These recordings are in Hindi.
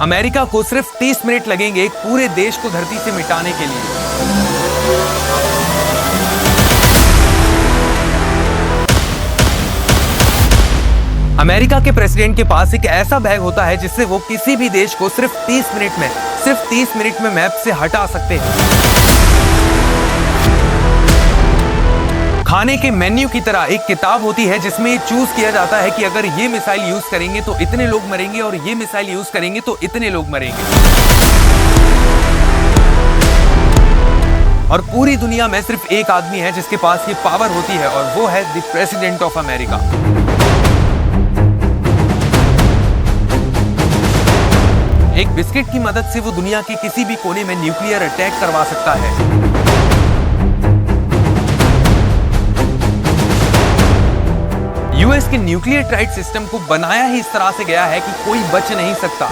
अमेरिका को सिर्फ 30 मिनट लगेंगे एक पूरे देश को धरती से मिटाने के लिए। अमेरिका के प्रेसिडेंट के पास एक ऐसा बैग होता है जिससे वो किसी भी देश को सिर्फ 30 मिनट में मैप से हटा सकते हैं। खाने के मेन्यू की तरह एक किताब होती है जिसमें ये चूज किया जाता है कि अगर ये मिसाइल यूज करेंगे तो इतने लोग मरेंगे और ये मिसाइल यूज करेंगे तो इतने लोग मरेंगे। और पूरी दुनिया में सिर्फ एक आदमी है जिसके पास ये पावर होती है और वो है द प्रेसिडेंट ऑफ अमेरिका। एक बिस्किट की मदद से वो दुनिया के किसी भी कोने में न्यूक्लियर अटैक करवा सकता है। यूएस के न्यूक्लियर ट्राइड सिस्टम को बनाया ही इस तरह से गया है कि कोई बच नहीं सकता।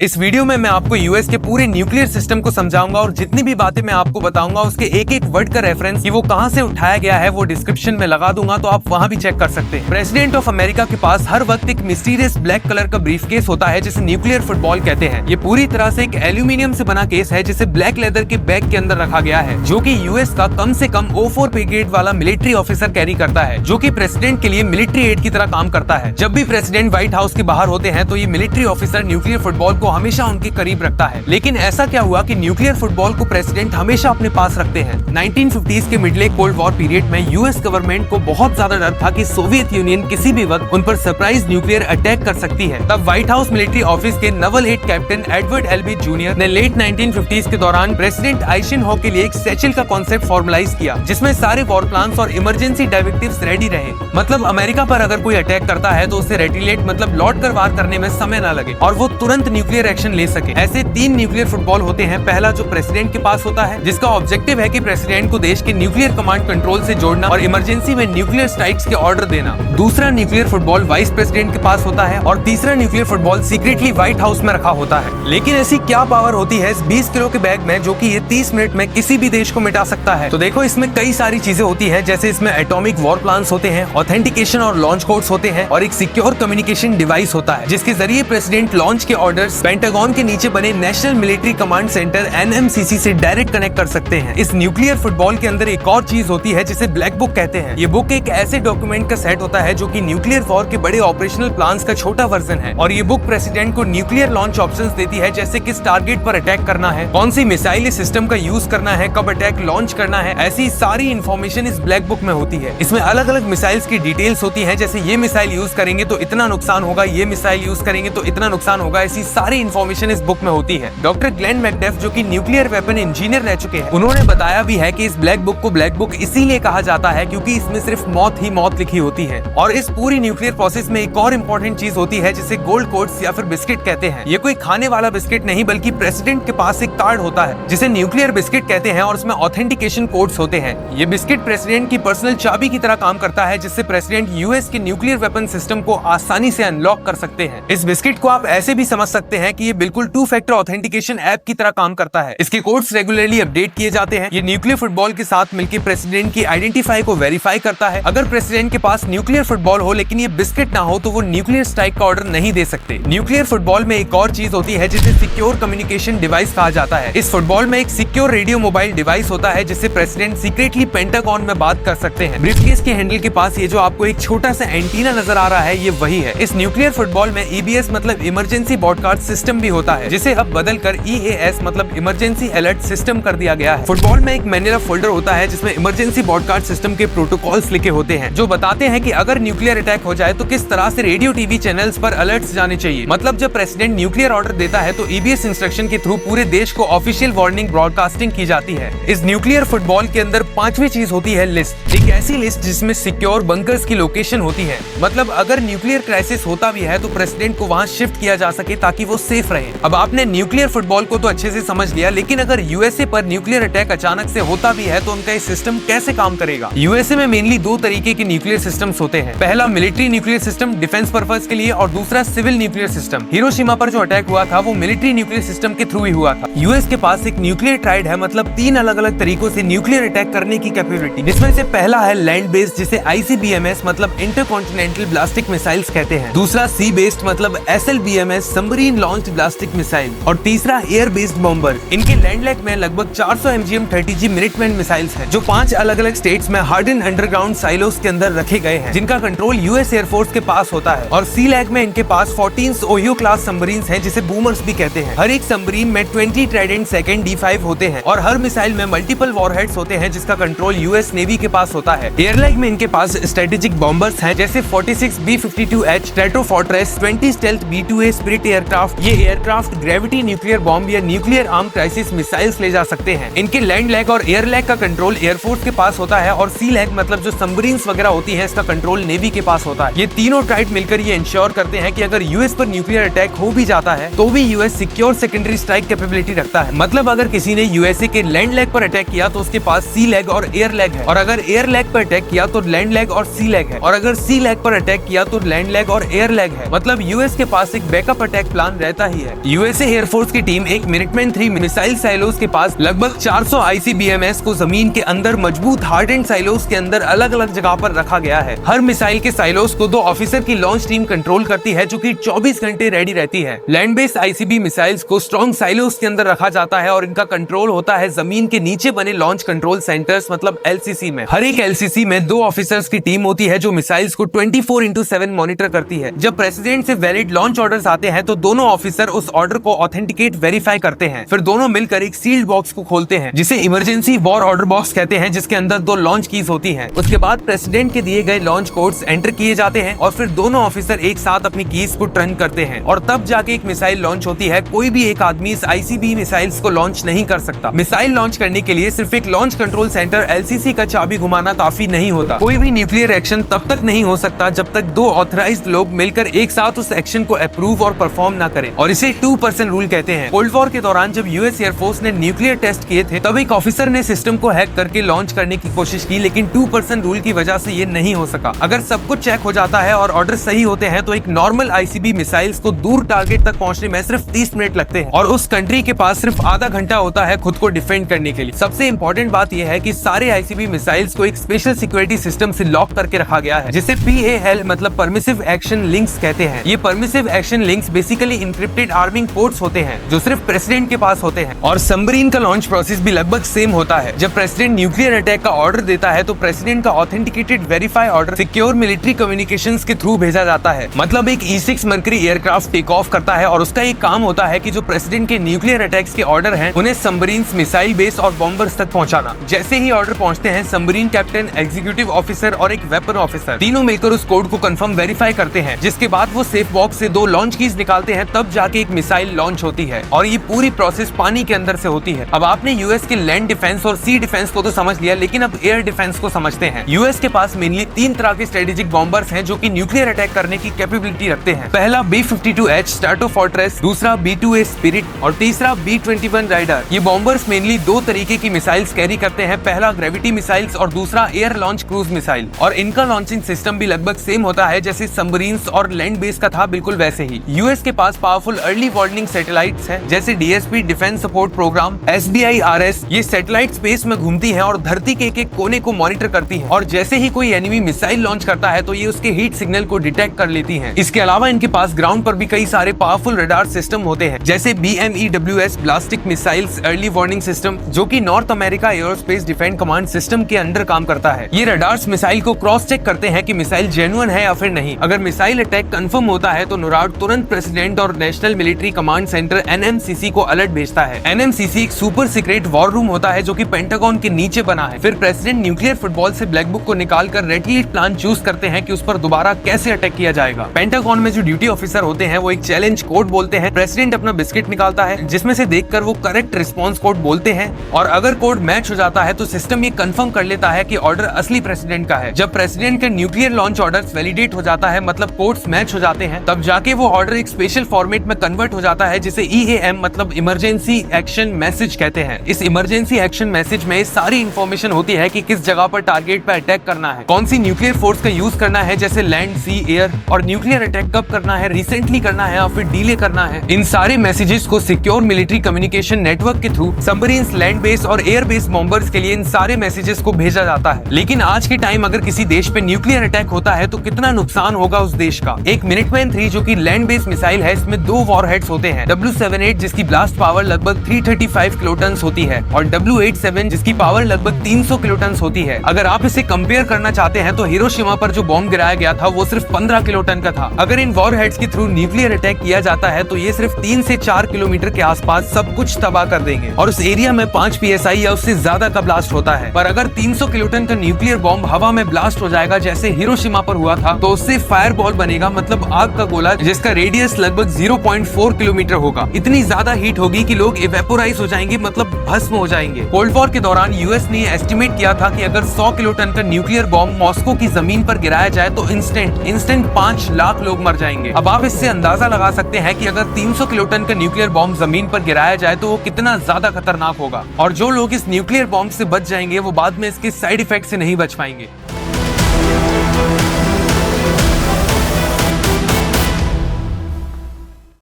इस वीडियो में मैं आपको यूएस के पूरे न्यूक्लियर सिस्टम को समझाऊंगा और जितनी भी बातें मैं आपको बताऊंगा उसके एक एक वर्ड का रेफरेंस कि वो कहां से उठाया गया है वो डिस्क्रिप्शन में लगा दूंगा, तो आप वहां भी चेक कर सकते हैं। प्रेसिडेंट ऑफ अमेरिका के पास हर वक्त एक मिस्टीरियस ब्लैक कलर का ब्रीफकेस होता है जिसे न्यूक्लियर फुटबॉल कहते हैं। ये पूरी तरह से एक एल्यूमिनियम से बना केस है जिसे ब्लैक लेदर के बैग के अंदर रखा गया है, जो की यूएस का कम से कम O4 ब्रिगेड वाला मिलिट्री ऑफिसर कैरी करता है, जो की प्रेसिडेंट के लिए मिलिट्री एड की तरह काम करता है। जब भी प्रेसिडेंट व्हाइट हाउस के बाहर होते हैं तो ये मिलिट्री ऑफिसर न्यूक्लियर फुटबॉल को हमेशा उनके करीब रखता है। लेकिन ऐसा क्या हुआ कि न्यूक्लियर फुटबॉल को प्रेसिडेंट हमेशा अपने पास रखते हैं। 1950s के मिडले कोल्ड वॉर पीरियड में यूएस गवर्नमेंट को बहुत ज्यादा डर था कि सोवियत यूनियन किसी भी वक्त उन पर सरप्राइज न्यूक्लियर अटैक कर सकती है। तब व्हाइट हाउस मिलिट्री ऑफिस के Naval head captain Edward Elby junior ने लेट 1950s के दौरान प्रेसिडेंट आइजनहोवर के लिए एक सैचल का कॉन्सेप्ट फॉर्मुलाइज किया, जिसमें सारे वॉर प्लान्स और इमरजेंसी डायरेक्टिव्स रेडी रहे। मतलब अमेरिका पर अगर कोई अटैक करता है तो उसे रेटिलेट मतलब लौट कर वार करने में समय न लगे और वो तुरंत न्यूक्लियर एक्शन ले सके। ऐसे 3 न्यूक्लियर फुटबॉल होते हैं। पहला जो प्रेसिडेंट के पास होता है, जिसका ऑब्जेक्टिव है कि प्रेसिडेंट को देश के न्यूक्लियर कमांड कंट्रोल से जोड़ना और इमरजेंसी में न्यूक्लियर स्ट्राइक्स के ऑर्डर देना। दूसरा न्यूक्लियर फुटबॉल वाइस प्रेसिडेंट के पास होता है और तीसरा nuclear football secretly white house में रखा होता है। लेकिन ऐसी क्या पावर होती है इस 20 किलो के बैग में जो कि ये 30 मिनट में किसी भी देश को मिटा सकता है? तो देखो, इसमें कई सारी चीजें होती है, जैसे इसमें एटॉमिक वॉर प्लान्स होते हैं, ऑथेंटिकेशन और लॉन्च कोड्स होते हैं और एक सिक्योर कम्युनिकेशन डिवाइस होता है जिसके जरिए प्रेसिडेंट लॉन्च के ऑर्डर्स पेंटागन के नीचे बने national military command centre NMCC से डायरेक्ट कनेक्ट कर सकते हैं। इस न्यूक्लियर फुटबॉल के अंदर एक और चीज होती है जिसे ब्लैक बुक कहते हैं। ये बुक एक ऐसे डॉक्यूमेंट का सेट होता है जो कि न्यूक्लियर वॉर के बड़े ऑपरेशनल प्लान्स का छोटा वर्जन है और ये बुक प्रेसिडेंट को न्यूक्लियर लॉन्च ऑप्शंस देती है, जैसे किस टारगेट पर अटैक करना है, कौन सी मिसाइल सिस्टम का यूज करना है, कब अटैक लॉन्च करना है। ऐसी सारी इन्फॉर्मेशन इस ब्लैक बुक में होती है। इसमें अलग अलग मिसाइल्स की डिटेल्स होती है, जैसे ये मिसाइल यूज करेंगे तो इतना नुकसान होगा, ये मिसाइल यूज करेंगे तो इतना नुकसान होगा। ऐसी सारी इन्फॉर्मेशन इस बुक में होती है। डॉक्टर ग्लेन मैकडेफ जो कि न्यूक्लियर वेपन इंजीनियर रह चुके हैं, उन्होंने बताया भी है कि इस ब्लैक बुक को ब्लैक बुक इसीलिए कहा जाता है क्योंकि इसमें सिर्फ मौत ही मौत लिखी होती है। और इस पूरी न्यूक्लियर प्रोसेस में एक और इम्पोर्टेंट चीज होती है जिसे गोल्ड कोड्स या फिर बिस्किट कहते हैं। ये कोई खाने वाला बिस्किट नहीं बल्कि प्रेसिडेंट के पास एक कार्ड होता है जिसे न्यूक्लियर बिस्किट कहते हैं और उसमें ऑथेंटिकेशन कोड्स होते हैं। ये बिस्किट प्रेसिडेंट की पर्सनल चाबी की तरह काम करता है जिससे प्रेसिडेंट यूएस के न्यूक्लियर वेपन सिस्टम को आसानी से अनलॉक कर सकते हैं। इस बिस्किट को आप ऐसे भी समझ सकते हैं कि ये बिल्कुल 2 फैक्टर ऑथेंटिकेशन ऐप की तरह काम करता है। इसके कोड्स रेगुलरली अपडेट किए जाते हैं। ये न्यूक्लियर फुटबॉल के साथ मिलकर प्रेसिडेंट की आइडेंटिफाई को वेरीफाई करता है। अगर प्रेसिडेंट के पास न्यूक्लियर फुटबॉल हो लेकिन ये बिस्किट ना हो तो वो न्यूक्लियर स्ट्राइक का ऑर्डर नहीं दे सकते। न्यूक्लियर फुटबॉल में एक और चीज होती है जिसे सिक्योर कम्युनिकेशन डिवाइस कहा जाता है। इस फुटबॉल में एक सिक्योर रेडियो मोबाइल डिवाइस होता है जिससे प्रेसिडेंट सीक्रेटली पेंटागन में बात कर सकते हैं। ब्रीफकेस के हैंडल के पास ये जो आपको एक छोटा सा एंटीना नजर आ रहा है ये वही है। इस न्यूक्लियर फुटबॉल में EBS मतलब इमरजेंसी ब्रॉडकास्ट सिस्टम भी होता है जिसे अब बदलकर EAS मतलब इमरजेंसी अलर्ट सिस्टम कर दिया गया है। फुटबॉल में एक मैनुअल फोल्डर होता है जिसमें इमरजेंसी ब्रॉडकास्ट सिस्टम के प्रोटोकॉल्स लिखे होते हैं जो बताते हैं कि अगर न्यूक्लियर अटैक हो जाए तो किस तरह से रेडियो टीवी चैनल्स पर अलर्ट्स जाने चाहिए। मतलब जब प्रेसिडेंट न्यूक्लियर ऑर्डर देता है तो EBS इंस्ट्रक्शन के थ्रू पूरे देश को ऑफिशियल वार्निंग ब्रॉडकास्टिंग की जाती है। इस न्यूक्लियर फुटबॉल के अंदर 5वीं चीज होती है लिस्ट। एक ऐसी लिस्ट जिसमें सिक्योर बंकर्स की लोकेशन होती है। मतलब अगर न्यूक्लियर क्राइसिस होता भी है तो प्रेसिडेंट को वहां शिफ्ट किया जा सके ताकि वो सेफ रहे। अब आपने न्यूक्लियर फुटबॉल को तो अच्छे से समझ लिया, लेकिन अगर यूएसए पर न्यूक्लियर अटैक अचानक से होता भी है तो उनका ये सिस्टम कैसे काम करेगा। यूएसए में मेनली दो तरीके के न्यूक्लियर सिस्टम्स होते हैं, पहला military nuclear system defence purpose के लिए और दूसरा सिविल न्यूक्लियर सिस्टम। हिरोशिमा पर जो अटैक हुआ था वो मिलिट्री न्यूक्लियर सिस्टम के थ्रू ही हुआ था। यूएस के पास एक न्यूक्लियर ट्राइड है, मतलब 3 अलग अलग तरीकों से न्यूक्लियर अटैक करने की कैपेबिलिटी, जिसमें से पहला है लैंड बेस्ड जिसे आईसीबीएमएस मतलब इंटरकॉन्टिनेंटल ब्लास्टिक मिसाइल्स कहते हैं, दूसरा सी बेस्ड मतलब एसएलबीएमएस सबमरीन लॉन्च्ड ब्लास्टिक मिसाइल और तीसरा एयर बेस्ड बॉम्बर। इनके लैंड लेग में लगभग 400 MGM 30G मिनिटमैन मिसाइल्स हैं, जो 5 अलग अलग स्टेट्स में हार्डन अंडरग्राउंड साइलोस के अंदर रखे गए हैं, जिनका कंट्रोल यूएस एयरफोर्स के पास होता है। और सी लैग में इनके पास 14 ओहियो क्लास सबमरीन्स हैं, जिसे बूमर्स भी कहते हैं। हर एक सबमरीन में 20 ट्राइडेंट सेकंड D5 होते हैं और हर मिसाइल में मल्टीपल वॉरहेड्स होते हैं, जिसका कंट्रोल यूएस नेवी के पास होता है। एयरलैग में इनके पास स्ट्रेटेजिक बॉम्बर्स हैं, जैसे 46 B-52H Stratofortress, 20 stealth B-2A spirit aircraft. ये एयरक्राफ्ट ग्रेविटी न्यूक्लियर बॉम्ब या न्यूक्लियर आर्म क्राइसिस मिसाइल्स ले जा सकते हैं। इनके लैंड लैग और एयर लैग का कंट्रोल एयरफोर्स के पास होता है और सी लैग मतलब जो सबमरीन्स वगैरह होती है, इसका कंट्रोल नेवी के पास होता है। ये तीनों ट्राइड मिलकर ये इंश्योर करते हैं कि अगर यूएस पर न्यूक्लियर अटैक हो भी जाता है तो भी US secure secondary strike capability रखता है। मतलब अगर किसी ने यूएसए के लैंड लैग पर अटैक किया तो उसके पास सी लैग और एयर लैग है, और अगर एयर लैग पर अटैक किया तो लैंड लैग और सी लैग है, और अगर सी लैग पर अटैक किया तो लैंड लैग और एयर लैग है। मतलब यूएस के पास एक बैकअप अटैक प्लान रहता ही है। यूएसए एयरफोर्स की टीम एक मिनिटमैन 3 मिसाइल साइलोस के पास लगभग 400 आईसीबीएमएस को जमीन के अंदर मजबूत हार्डेंड साइलोस के अंदर अलग अलग जगह पर रखा गया है। हर मिसाइल के साइलोस को 2 ऑफिसर की लॉन्च टीम कंट्रोल करती है, जो कि 24 घंटे रेडी रहती है। लैंड बेस्ड आईसीबी मिसाइल्स को स्ट्रॉन्ग साइलोस के अंदर रखा जाता है और इनका कंट्रोल होता है जमीन के नीचे बने लॉन्च कंट्रोल सेंटर्स मतलब एलसीसी में। हर एक एलसीसी में 2 ऑफिसर्स की टीम होती है जो मिसाइल्स को 24/7 मॉनिटर करती है। जब प्रेसिडेंट से वैलिड लॉन्च ऑर्डर्स आते हैं तो दोनों ऑफिसर उस ऑर्डर को ऑथेंटिकेट वेरीफाई करते हैं, फिर दोनों मिलकर एक सील्ड बॉक्स को खोलते हैं, जिसे इमरजेंसी वॉर ऑर्डर बॉक्स कहते हैं, जिसके अंदर 2 लॉन्च कीज होती हैं। उसके बाद प्रेसिडेंट के दिए गए लॉन्च कोड्स एंटर किए जाते हैं और फिर दोनों ऑफिसर एक साथ अपनी कीज को टर्न करते हैं और तब जाके एक मिसाइल लॉन्च होती है। कोई भी एक आदमी इस आईसीबी मिसाइल्स को लॉन्च नहीं कर सकता। मिसाइल लॉन्च करने के लिए सिर्फ एक लॉन्च कंट्रोल सेंटर एलसीसी का चाबी घुमाना काफी नहीं होता। कोई भी न्यूक्लियर एक्शन तब तक नहीं हो सकता जब तक 2 ऑथराइज्ड लोग मिलकर एक साथ उस एक्शन को अप्रूव और परफॉर्म ना करें, और इसे 2% रूल कहते हैं। कोल्ड वॉर के दौरान जब यूएस एयरफोर्स ने न्यूक्लियर टेस्ट किए थे तब एक ऑफिसर ने सिस्टम को हैक करके लॉन्च करने की कोशिश की, लेकिन 2% रूल की वजह से ये नहीं हो सका। अगर सब कुछ चेक हो जाता है और ऑर्डर सही होते हैं तो एक नॉर्मल आईसीबी मिसाइल्स को दूर टारगेट तक पहुंचने में सिर्फ 30 मिनट लगते हैं और उस कंट्री के पास सिर्फ आधा घंटा होता है खुद को डिफेंड करने के लिए। सबसे इंपॉर्टेंट बात यह है कि सारे आईसीबी मिसाइल्स को एक स्पेशल सिक्योरिटी सिस्टम से लॉक करके रखा गया है, जिसे PAL मतलब परमिसिव एक्शन लिंक्स कहते हैं। ये permissive action links basically encrypted arming ports होते हैं जो सिर्फ प्रेसिडेंट के पास होते हैं। और सबमरीन का लॉन्च प्रोसेस भी लगभग सेम होता है। जब प्रेसिडेंट न्यूक्लियर अटैक का ऑर्डर देता है तो प्रेसिडेंट का authenticated verify order secure military communications के थ्रू भेजा जाता है। मतलब एक E-6 mercury aircraft take off करता है और उसका एक काम होता है कि जो प्रेसिडेंट के न्यूक्लियर अटैक्स के ऑर्डर हैं उन्हें सबमरीन्स, मिसाइल बेस और बॉम्बर्स तक पहुंचाना। जैसे ही ऑर्डर पहुंचते हैं सबमरीन कैप्टन, एग्जीक्यूटिव ऑफिसर और एक वेपन ऑफिसर तीनों मिलकर उस कोड को कंफर्म वेरीफाई करते हैं, जिसके बाद वो सेफ बॉक्स से 2 लॉन्च कीज निकालते हैं, तब जाके एक मिसाइल लॉन्च होती है और ये पूरी प्रोसेस पानी के अंदर से होती है। अब आपने यूएस के लैंड डिफेंस और सी डिफेंस को तो समझ लिया, लेकिन अब एयर डिफेंस को समझते हैं। यूएस के पास मेनली 3 तरह के स्ट्रेटेजिक बॉम्बर्स हैं जो कि न्यूक्लियर अटैक करने की कैपेबिलिटी रखते हैं। पहला B-52H स्ट्रेटोफोर्ट्रेस, दूसरा B-2A स्पिरिट और तीसरा B-21 राइडर। ये बॉम्बर्स मेनली 2 तरीके की मिसाइल्स कैरी करते हैं, पहला ग्रेविटी मिसाइल्स और दूसरा एयर लॉन्च क्रूज मिसाइल। और इनका लॉन्चिंग सिस्टम भी लगभग सेम होता है जैसे सबमरीन्स और लैंड बेस का था, बिल्कुल वैसे ही। यूएस के पास पावरफुल अर्ली वार्निंग सैटेलाइट्स हैं जैसे DSP defence support programme, SBIRS। ये सैटेलाइट स्पेस में घूमती हैं और धरती के एक कोने को मॉनिटर करती हैं, और जैसे ही कोई एनिमी मिसाइल लॉन्च करता है तो ये उसके हीट सिग्नल को डिटेक्ट कर लेती हैं। इसके अलावा इनके पास ग्राउंड पर भी कई सारे पावरफुल रडार सिस्टम होते हैं जैसे BMEWS ballistic missiles early warning system, जो कि North America aerospace defence command system के अंडर काम करता है। ये रडार्स मिसाइल को क्रॉस चेक करते हैं कि मिसाइल जेन्युइन है या फिर नहीं। अगर मिसाइल अटैक कंफर्म होता है तो नोराड तुरंत प्रेसिडेंट और national military command centre NMCC को अलर्ट भेजता है। NMCC एक सुपर सीक्रेट वॉर रूम होता है जो कि पेंटागन के नीचे बना है। फिर प्रेसिडेंट न्यूक्लियर फुटबॉल से ब्लैक बुक को निकालकर रेटिलेट प्लान चूज करते हैं कि उस पर दोबारा कैसे अटैक किया जाएगा। पेंटागन में जो ड्यूटी ऑफिसर होते हैं वो एक चैलेंज कोड बोलते हैं। प्रेसिडेंट अपना बिस्किट निकालता है जिसमें से देखकर वो करेक्ट रिस्पॉन्स कोड बोलते हैं, और अगर कोड मैच हो जाता है तो सिस्टम ये कंफर्म कर लेता है कि ऑर्डर असली प्रेसिडेंट का है। जब प्रेसिडेंट के न्यूक्लियर लॉन्च ऑर्डर वैलिडेट हो जाता है, मतलब कोड्स मैच हो जाते हैं, तब जाके वो ऑर्डर एक स्पेशल फॉर्मेट फॉर्मेट में कन्वर्ट हो जाता है, जिसे EAM मतलब इमरजेंसी एक्शन मैसेज कहते हैं। इस इमरजेंसी एक्शन मैसेज में सारी इंफॉर्मेशन होती है कि किस जगह पर टारगेट पर अटैक करना है, कौन सी न्यूक्लियर फोर्स का यूज करना है जैसे लैंड, सी, एयर, और न्यूक्लियर अटैक कब करना है, रिसेंटली करना है या फिर डिले करना है। इन सारे मैसेजेस को सिक्योर मिलिट्री कम्युनिकेशन नेटवर्क के थ्रू सबमरीन्स, लैंड बेस और एयर बेस बॉम्बर्स के लिए इन सारे मैसेजेस को भेजा जाता है। लेकिन आज के टाइम अगर किसी देश पे न्यूक्लियर अटैक होता है तो कितना नुकसान होगा उस देश का। एक मिनटमैन 3 जो कि लैंड बेस्ड मिसाइल है, इसमें 2 वॉरहेड्स होते हैं, W78 जिसकी ब्लास्ट पावर लगभग 335 किलोटन होती है और W87 जिसकी पावर लगभग 300 किलोटन होती है। अगर आप इसे कंपेयर करना चाहते हैं तो हिरोशिमा पर जो बॉम्ब गिराया गया था वो सिर्फ 15 किलोटन का था। अगर इन वॉरहेड्स के थ्रू न्यूक्लियर अटैक किया जाता है तो ये सिर्फ 3 से 4 किलोमीटर के आसपास सब कुछ तबाह कर देंगे और उस एरिया में 5 PSI या उससे ज्यादा का ब्लास्ट होता है। पर अगर 300 किलोटन का न्यूक्लियर बॉम्ब हवा में ब्लास्ट हो जाएगा जैसे हिरोशिमा पर हुआ था, तो उससे फायर बॉल बनेगा, मतलब आग का गोला जिसका रेडियस लगभग 0.4 किलोमीटर होगा। इतनी ज्यादा हीट होगी कि लोग इवेपोराइज हो जाएंगे, मतलब भस्म हो जाएंगे। कोल्ड वॉर के दौरान यूएस ने एस्टिमेट किया था कि अगर 100 किलोटन का न्यूक्लियर बॉम्ब मॉस्को की जमीन पर गिराया जाए तो इंस्टेंट 5 लाख लोग मर जाएंगे। अब आप इससे अंदाजा लगा सकते हैं कि अगर 300 किलोटन का न्यूक्लियर बॉम्ब जमीन पर गिराया जाए तो वो कितना ज्यादा खतरनाक होगा। और जो लोग इस न्यूक्लियर बॉम्ब से बच जाएंगे वो बाद में इसके साइड इफेक्ट से नहीं बच पाएंगे।